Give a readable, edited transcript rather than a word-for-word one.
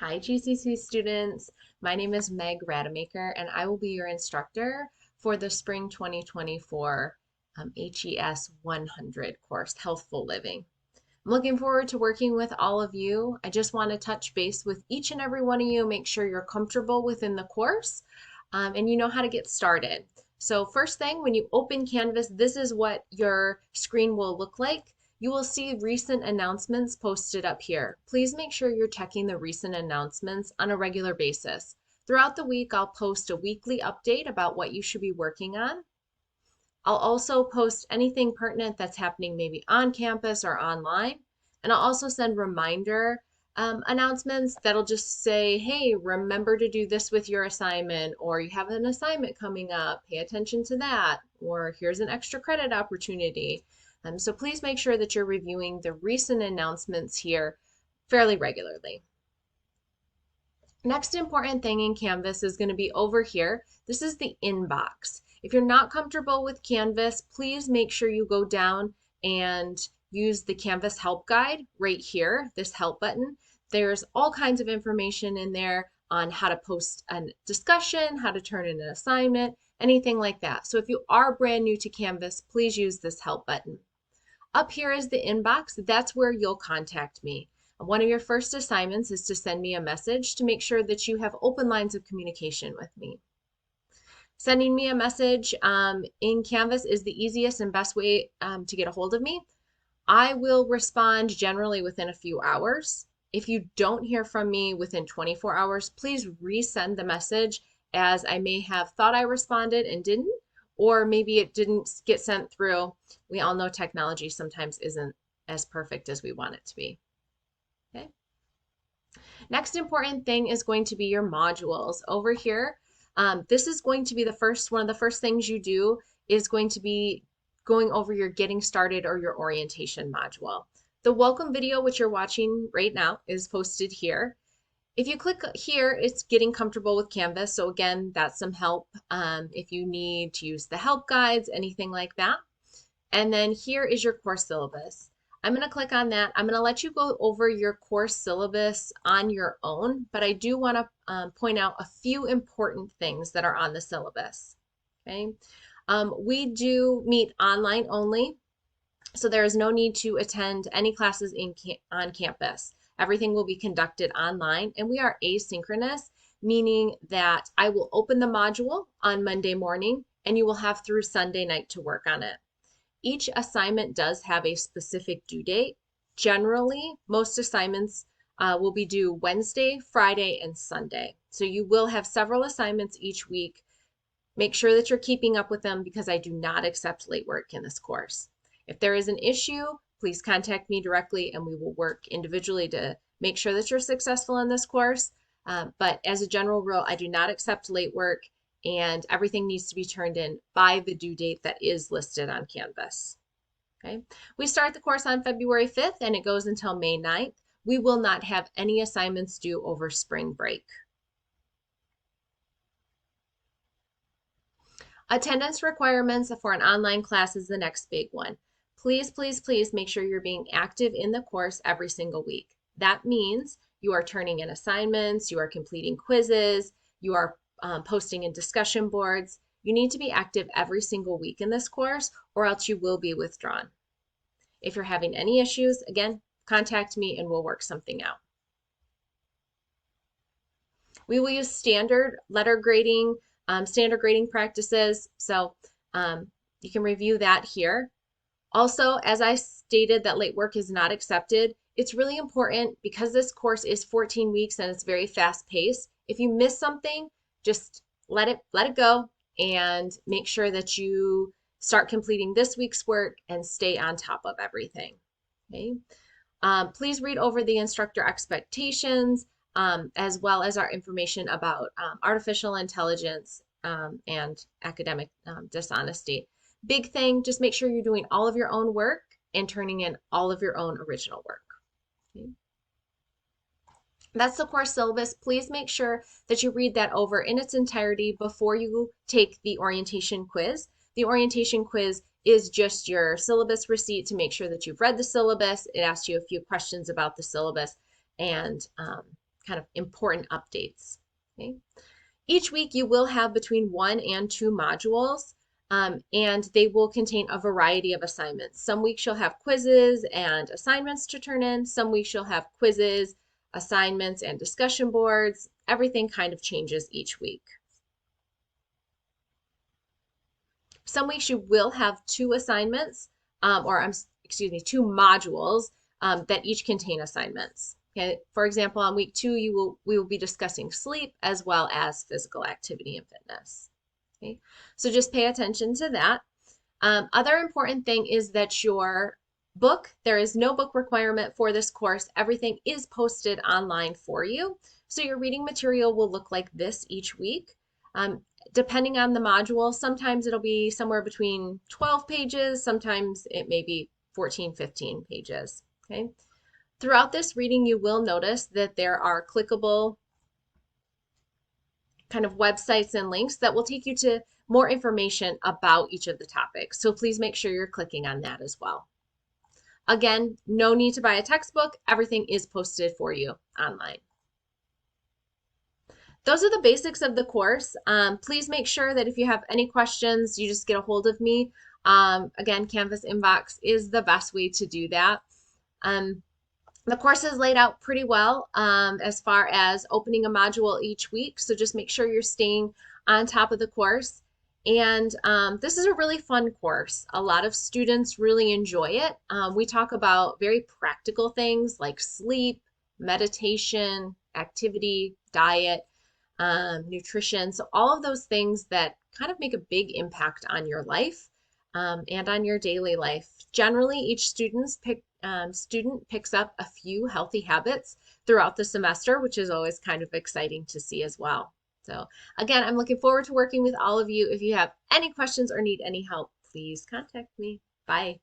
Hi, GCC students. My name is Meg Rademacher, and I will be your instructor for the Spring 2024 HES 100 course, Healthful Living. I'm looking forward to working with all of you. I just want to touch base with each and every one of you, make sure you're comfortable within the course and you know how to get started. So first thing, when you open Canvas, this is what your screen will look like. You will see recent announcements posted up here. Please make sure you're checking the recent announcements on a regular basis. Throughout the week, I'll post a weekly update about what you should be working on. I'll also post anything pertinent that's happening maybe on campus or online. And I'll also send reminder announcements that'll just say, hey, remember to do this with your assignment, or you have an assignment coming up, pay attention to that, or here's an extra credit opportunity. So please make sure that you're reviewing the recent announcements here fairly regularly. Next important thing in Canvas is going to be over here. This is the inbox. If you're not comfortable with Canvas, please make sure you go down and use the Canvas help guide right here, this help button. There's all kinds of information in there on how to post a discussion, how to turn in an assignment, anything like that. So if you are brand new to Canvas, please use this help button. Up here is the inbox. That's where you'll contact me. One of your first assignments is to send me a message to make sure that you have open lines of communication with me. Sending me a message in Canvas is the easiest and best way to get a hold of me. I will respond generally within a few hours. If you don't hear from me within 24 hours, please resend the message, as I may have thought I responded and didn't, or maybe it didn't get sent through. We all know technology sometimes isn't as perfect as we want it to be. Okay. Next important thing is going to be your modules. Over here, this is going to be one of the first things you do is going to be going over your getting started or your orientation module. The welcome video, which you're watching right now, is posted here. If you click here, it's getting comfortable with Canvas. So again, that's some help if you need to use the help guides, anything like that. And then here is your course syllabus. I'm going to click on that. I'm going to let you go over your course syllabus on your own, but I do want to point out a few important things that are on the syllabus. Okay. We do meet online only, so there is no need to attend any classes on campus. Everything will be conducted online, and we are asynchronous, meaning that I will open the module on Monday morning and you will have through Sunday night to work on it. Each assignment does have a specific due date. Generally, most assignments will be due Wednesday, Friday, and Sunday. So you will have several assignments each week. Make sure that you're keeping up with them, because I do not accept late work in this course. If there is an issue, please contact me directly and we will work individually to make sure that you're successful in this course. But as a general rule, I do not accept late work, and everything needs to be turned in by the due date that is listed on Canvas. Okay. We start the course on February 5th and it goes until May 9th. We will not have any assignments due over spring break. Attendance requirements for an online class is the next big one. Please, please, please make sure you're being active in the course every single week. That means you are turning in assignments, you are completing quizzes, you are posting in discussion boards. You need to be active every single week in this course, or else you will be withdrawn. If you're having any issues, again, contact me and we'll work something out. We will use standard letter grading, standard grading practices, so you can review that here. Also, as I stated that late work is not accepted, it's really important, because this course is 14 weeks and it's very fast paced. If you miss something, just let it go and make sure that you start completing this week's work and stay on top of everything. Okay. Please read over the instructor expectations, as well as our information about artificial intelligence and academic dishonesty. Big thing, just make sure you're doing all of your own work and turning in all of your own original work. Okay. That's the course syllabus. Please make sure that you read that over in its entirety before you take the orientation quiz. The orientation quiz is just your syllabus receipt to make sure that you've read the syllabus. It asks you a few questions about the syllabus, and kind of important updates. Okay. Each week you will have between 1 and 2 modules, and they will contain a variety of assignments. Some weeks you'll have quizzes and assignments to turn in. Some weeks you'll have quizzes, assignments, and discussion boards. Everything kind of changes each week. Some weeks you will have 2 assignments, excuse me, 2 modules that each contain assignments. Okay. For example, on week 2, we will be discussing sleep as well as physical activity and fitness. Okay. So just pay attention to that. Other important thing is that your book, there is no book requirement for this course. Everything is posted online for you. So your reading material will look like this each week. Depending on the module, sometimes it'll be somewhere between 12 pages, sometimes it may be 14, 15 pages. Okay. Throughout this reading, you will notice that there are clickable kind of websites and links that will take you to more information about each of the topics. So please make sure you're clicking on that as well. Again, no need to buy a textbook. Everything is posted for you online. Those are the basics of the course. Please make sure that if you have any questions, you just get a hold of me. Again, Canvas Inbox is the best way to do that. The course is laid out pretty well as far as opening a module each week. So just make sure you're staying on top of the course. And this is a really fun course. A lot of students really enjoy it. We talk about very practical things like sleep, meditation, activity, diet, nutrition. So all of those things that kind of make a big impact on your life and on your daily life. Generally, each student picks up a few healthy habits throughout the semester, which is always kind of exciting to see as well. So again, I'm looking forward to working with all of you. If you have any questions or need any help, please contact me. Bye.